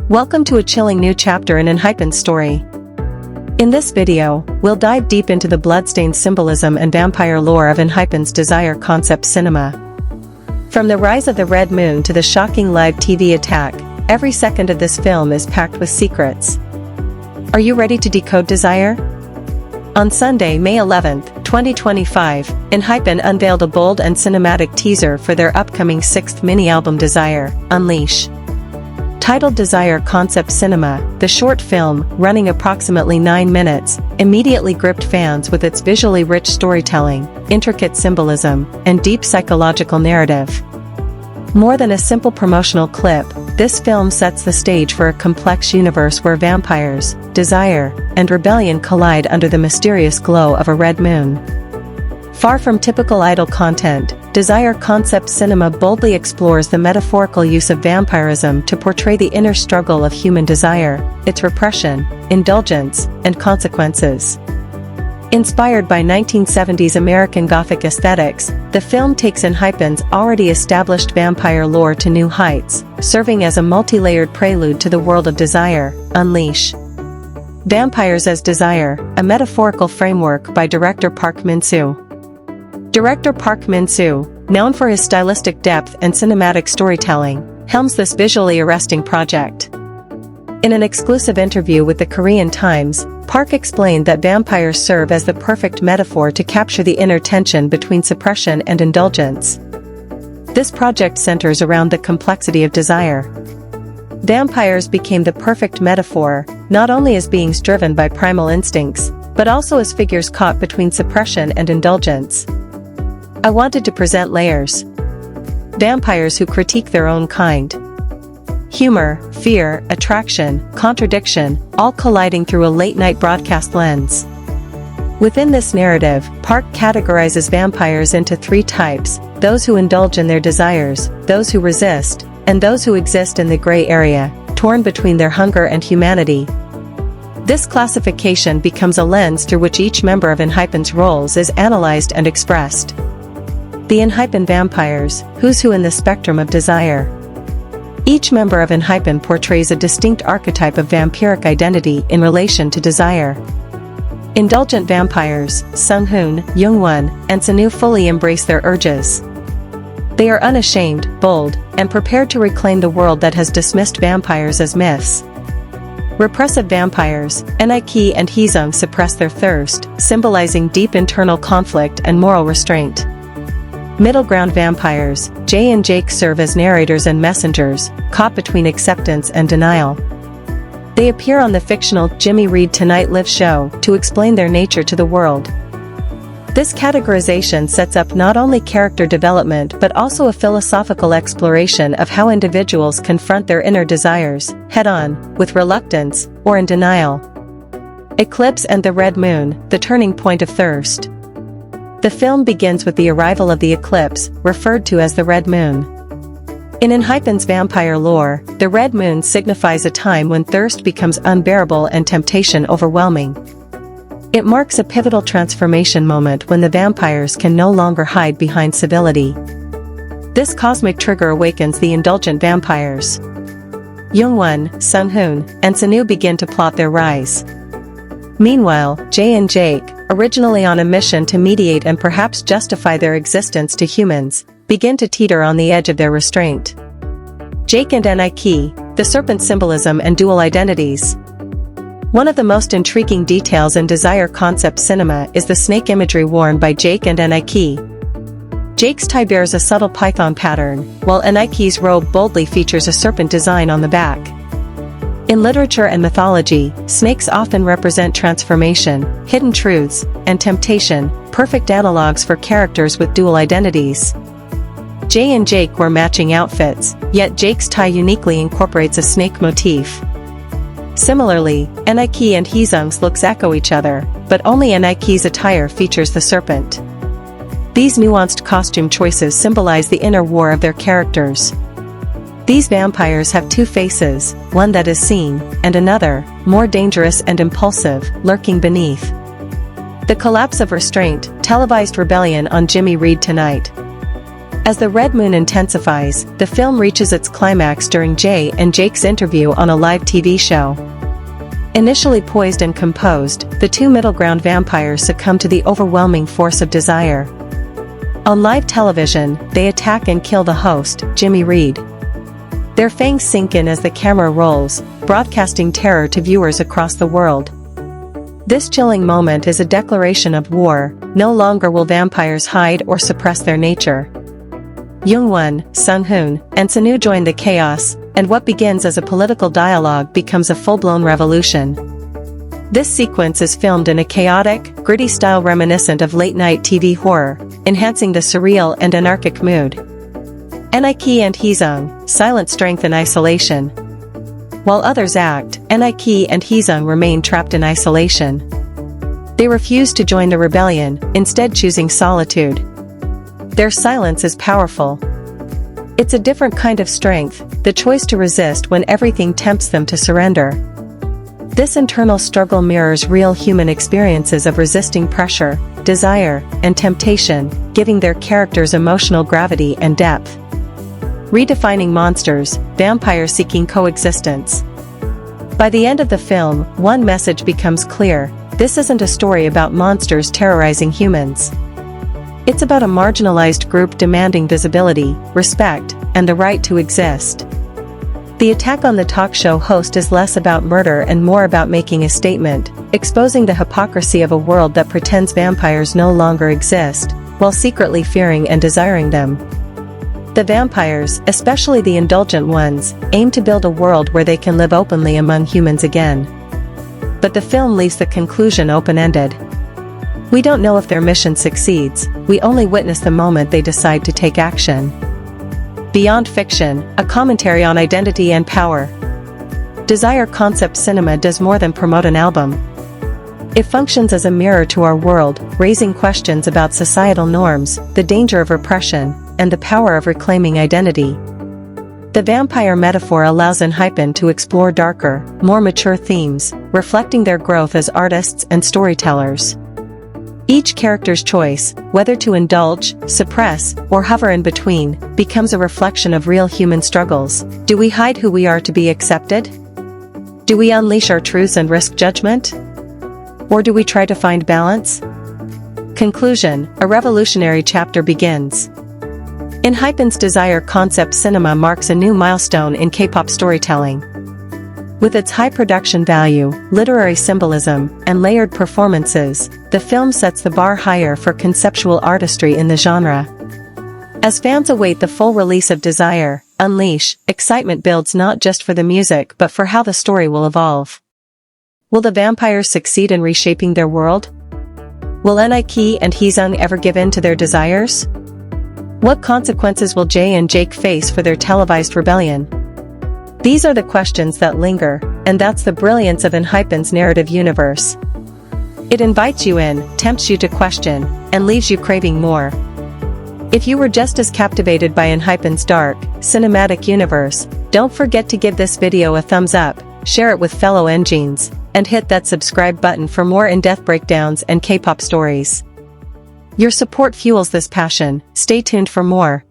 Welcome to a chilling new chapter in ENHYPEN's story. In this video, we'll dive deep into the bloodstained symbolism and vampire lore of ENHYPEN's desire concept cinema. From the rise of the Red Moon to the shocking live TV attack, every second of this film is packed with secrets. Are you ready to decode desire? On Sunday, May 11, 2025, ENHYPEN unveiled a bold and cinematic teaser for their upcoming sixth mini-album Desire, Unleash. Titled Desire Concept Cinema, the short film, running approximately 9 minutes, immediately gripped fans with its visually rich storytelling, intricate symbolism, and deep psychological narrative. More than a simple promotional clip, this film sets the stage for a complex universe where vampires, desire, and rebellion collide under the mysterious glow of a red moon. Far from typical idol content, Desire Concept Cinema boldly explores the metaphorical use of vampirism to portray the inner struggle of human desire, its repression, indulgence, and consequences. Inspired by 1970s American Gothic aesthetics, the film takes ENHYPEN's already established vampire lore to new heights, serving as a multi-layered prelude to the world of Desire, Unleash. Vampires as Desire, a metaphorical framework by director Park Min-soo. Director Park Min-soo, known for his stylistic depth and cinematic storytelling, helms this visually arresting project. In an exclusive interview with the Korean Times, Park explained that vampires serve as the perfect metaphor to capture the inner tension between suppression and indulgence. This project centers around the complexity of desire. Vampires became the perfect metaphor, not only as beings driven by primal instincts, but also as figures caught between suppression and indulgence. I wanted to present layers. Vampires who critique their own kind. Humor, fear, attraction, contradiction, all colliding through a late-night broadcast lens. Within this narrative, Park categorizes vampires into 3 types: those who indulge in their desires, those who resist, and those who exist in the gray area, torn between their hunger and humanity. This classification becomes a lens through which each member of ENHYPEN's roles is analyzed and expressed. The ENHYPEN vampires, who's who in the spectrum of desire. Each member of ENHYPEN portrays a distinct archetype of vampiric identity in relation to desire. Indulgent vampires, Sunghoon, Jungwon, and Sunoo fully embrace their urges. They are unashamed, bold, and prepared to reclaim the world that has dismissed vampires as myths. Repressive vampires, ENHYPEN and Heeseung suppress their thirst, symbolizing deep internal conflict and moral restraint. Middle ground vampires, Jae and Jake serve as narrators and messengers, caught between acceptance and denial. They appear on the fictional Jimmy Reed Tonight Live show to explain their nature to the world. This categorization sets up not only character development but also a philosophical exploration of how individuals confront their inner desires, head-on, with reluctance, or in denial. Eclipse and the Red Moon, the turning point of thirst. The film begins with the arrival of the eclipse, referred to as the Red Moon. In ENHYPEN's vampire lore, the Red Moon signifies a time when thirst becomes unbearable and temptation overwhelming. It marks a pivotal transformation moment when the vampires can no longer hide behind civility. This cosmic trigger awakens the indulgent vampires. Jungwon, Sunghoon, and Sunoo begin to plot their rise. Meanwhile, Jae and Jake, originally on a mission to mediate and perhaps justify their existence to humans, begin to teeter on the edge of their restraint. Jake and ENHYPEN, the serpent symbolism and dual identities. One of the most intriguing details in Desire Concept Cinema is the snake imagery worn by Jake and ENHYPEN. Jake's tie bears a subtle python pattern, while ENHYPEN's robe boldly features a serpent design on the back. In literature and mythology, snakes often represent transformation, hidden truths, and temptation, perfect analogs for characters with dual identities. Jae and Jake wear matching outfits, yet Jake's tie uniquely incorporates a snake motif. Similarly, ENHYPEN and Heeseung's looks echo each other, but only ENHYPEN's attire features the serpent. These nuanced costume choices symbolize the inner war of their characters. These vampires have 2 faces, one that is seen, and another, more dangerous and impulsive, lurking beneath. The collapse of restraint, televised rebellion on Jimmy Reed Tonight. As the red moon intensifies, the film reaches its climax during Jae and Jake's interview on a live TV show. Initially poised and composed, the two middle ground vampires succumb to the overwhelming force of desire. On live television, they attack and kill the host, Jimmy Reed. Their fangs sink in as the camera rolls, broadcasting terror to viewers across the world. This chilling moment is a declaration of war. No longer will vampires hide or suppress their nature. Jungwon, Sunghoon, and Sunoo join the chaos, and what begins as a political dialogue becomes a full-blown revolution. This sequence is filmed in a chaotic, gritty style reminiscent of late-night TV horror, enhancing the surreal and anarchic mood. ENHYPEN and Heeseung, silent strength in isolation. While others act, ENHYPEN and Heeseung remain trapped in isolation. They refuse to join the rebellion, instead choosing solitude. Their silence is powerful. It's a different kind of strength, the choice to resist when everything tempts them to surrender. This internal struggle mirrors real human experiences of resisting pressure, desire, and temptation, giving their characters emotional gravity and depth. Redefining monsters, vampires seeking coexistence. By the end of the film, one message becomes clear: this isn't a story about monsters terrorizing humans. It's about a marginalized group demanding visibility, respect, and the right to exist. The attack on the talk show host is less about murder and more about making a statement, exposing the hypocrisy of a world that pretends vampires no longer exist, while secretly fearing and desiring them. The vampires, especially the indulgent ones, aim to build a world where they can live openly among humans again. But the film leaves the conclusion open-ended. We don't know if their mission succeeds, we only witness the moment they decide to take action. Beyond Fiction, a commentary on identity and power. Desire Concept Cinema does more than promote an album. It functions as a mirror to our world, raising questions about societal norms, the danger of repression, and the power of reclaiming identity. The vampire metaphor allows ENHYPEN to explore darker, more mature themes, reflecting their growth as artists and storytellers. Each character's choice, whether to indulge, suppress, or hover in between, becomes a reflection of real human struggles. Do we hide who we are to be accepted? Do we unleash our truths and risk judgment? Or do we try to find balance? Conclusion: a revolutionary chapter begins. ENHYPEN's Desire Concept Cinema marks a new milestone in K-pop storytelling. With its high production value, literary symbolism, and layered performances, the film sets the bar higher for conceptual artistry in the genre. As fans await the full release of Desire, Unleash, excitement builds not just for the music but for how the story will evolve. Will the vampires succeed in reshaping their world? Will ENHYPEN and Heeseung ever give in to their desires? What consequences will Jae and Jake face for their televised rebellion? These are the questions that linger, and that's the brilliance of ENHYPEN's narrative universe. It invites you in, tempts you to question, and leaves you craving more. If you were just as captivated by ENHYPEN's dark, cinematic universe, don't forget to give this video a thumbs up, share it with fellow Engines, and hit that subscribe button for more in-depth breakdowns and K-pop stories. Your support fuels this passion. Stay tuned for more.